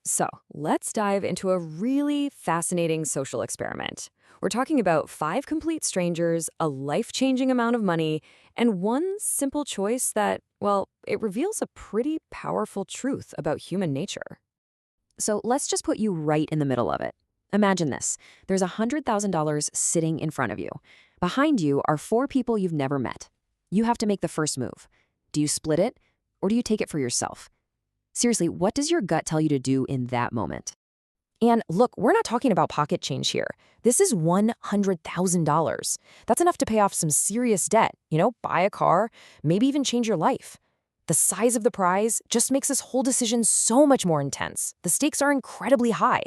So let's dive into a really fascinating social experiment. We're talking about five complete strangers, a life-changing amount of money, and one simple choice that, well, it reveals a pretty powerful truth about human nature. So let's just put you right in the middle of it. Imagine this. There's $100,000 sitting in front of you. Behind you are four people you've never met. You have to make the first move. Do you split it, or do you take it for yourself? Seriously, what does your gut tell you to do in that moment? And look, we're not talking about pocket change here. This is $100,000. That's enough to pay off some serious debt, buy a car, maybe even change your life. The size of the prize just makes this whole decision so much more intense. The stakes are incredibly high.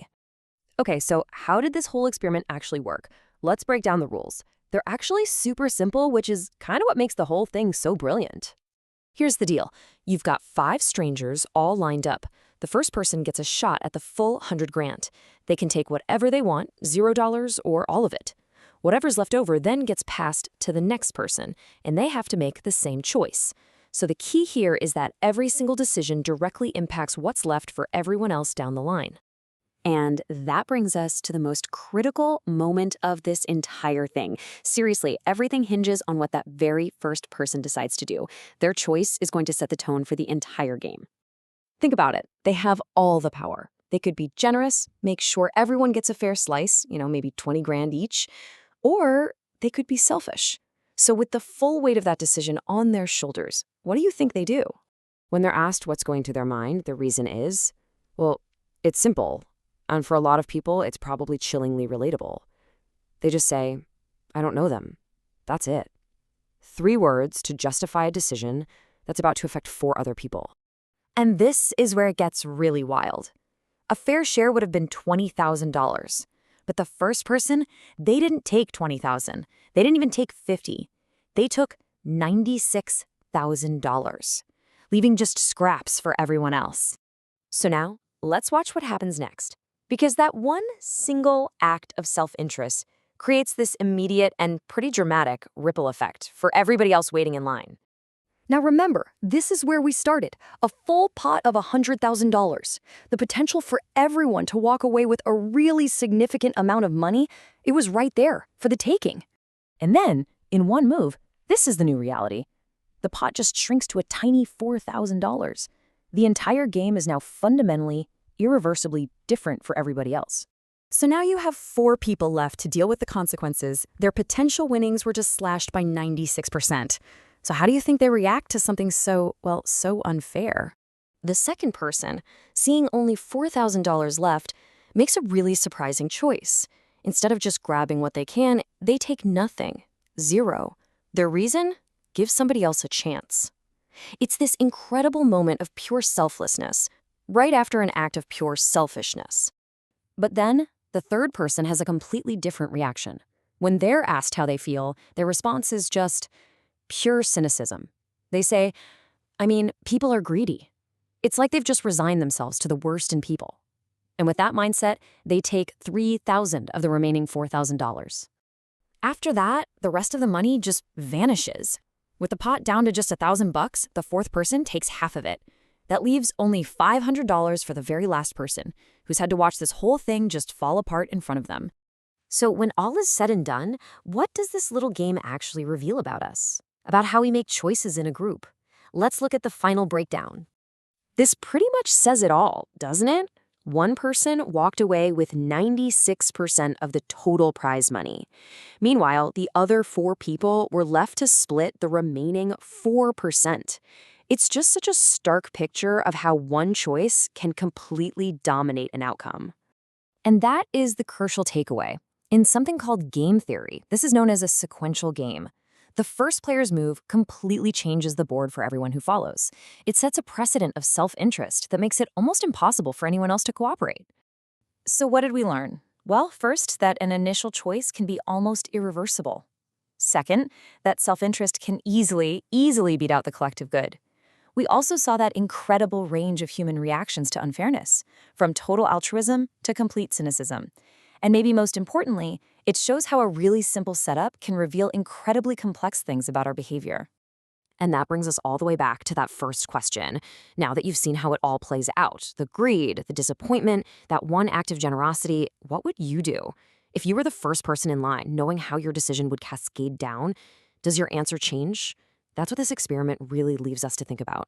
Okay, so how did this whole experiment actually work? Let's break down the rules. They're actually super simple, which is kind of what makes the whole thing so brilliant. Here's the deal. You've got five strangers all lined up. The first person gets a shot at the full 100 grand. They can take whatever they want, $0 or all of it. Whatever's left over then gets passed to the next person, and they have to make the same choice. So the key here is that every single decision directly impacts what's left for everyone else down the line. And that brings us to the most critical moment of this entire thing. Seriously, everything hinges on what that very first person decides to do. Their choice is going to set the tone for the entire game. Think about it. They have all the power. They could be generous, make sure everyone gets a fair slice, maybe 20 grand each, or they could be selfish. So with the full weight of that decision on their shoulders, what do you think they do? When they're asked what's going through their mind, the reason is, well, it's simple. And for a lot of people, it's probably chillingly relatable. They just say, I don't know them. That's it. 3 words to justify a decision that's about to affect 4 other people. And this is where it gets really wild. A fair share would have been $20,000. But the first person, they didn't take $20,000. They didn't even take $50,000. They took $96,000, leaving just scraps for everyone else. So now, let's watch what happens next. Because that one single act of self-interest creates this immediate and pretty dramatic ripple effect for everybody else waiting in line. Now remember, this is where we started, a full pot of $100,000. The potential for everyone to walk away with a really significant amount of money, it was right there for the taking. And then, in one move, this is the new reality. The pot just shrinks to a tiny $4,000. The entire game is now fundamentally, irreversibly different for everybody else. So now you have 4 people left to deal with the consequences. Their potential winnings were just slashed by 96%. So how do you think they react to something so unfair? The second person, seeing only $4,000 left, makes a really surprising choice. Instead of just grabbing what they can, they take nothing, 0. Their reason? Give somebody else a chance. It's this incredible moment of pure selflessness, right after an act of pure selfishness. But then, the third person has a completely different reaction. When they're asked how they feel, their response is just pure cynicism. They say, people are greedy. It's like they've just resigned themselves to the worst in people. And with that mindset, they take $3,000 of the remaining $4,000. After that, the rest of the money just vanishes. With the pot down to just $1,000, the fourth person takes half of it. That leaves only $500 for the very last person, who's had to watch this whole thing just fall apart in front of them. So when all is said and done, what does this little game actually reveal about us? About how we make choices in a group? Let's look at the final breakdown. This pretty much says it all, doesn't it? One person walked away with 96% of the total prize money. Meanwhile, the other 4 people were left to split the remaining 4%. It's just such a stark picture of how one choice can completely dominate an outcome. And that is the crucial takeaway. In something called game theory, this is known as a sequential game. The first player's move completely changes the board for everyone who follows. It sets a precedent of self-interest that makes it almost impossible for anyone else to cooperate. So what did we learn? Well, first, that an initial choice can be almost irreversible. Second, that self-interest can easily beat out the collective good. We also saw that incredible range of human reactions to unfairness, from total altruism to complete cynicism. And maybe most importantly, it shows how a really simple setup can reveal incredibly complex things about our behavior. And that brings us all the way back to that first question. Now that you've seen how it all plays out, the greed, the disappointment, that one act of generosity, what would you do? If you were the first person in line, knowing how your decision would cascade down, does your answer change? That's what this experiment really leaves us to think about.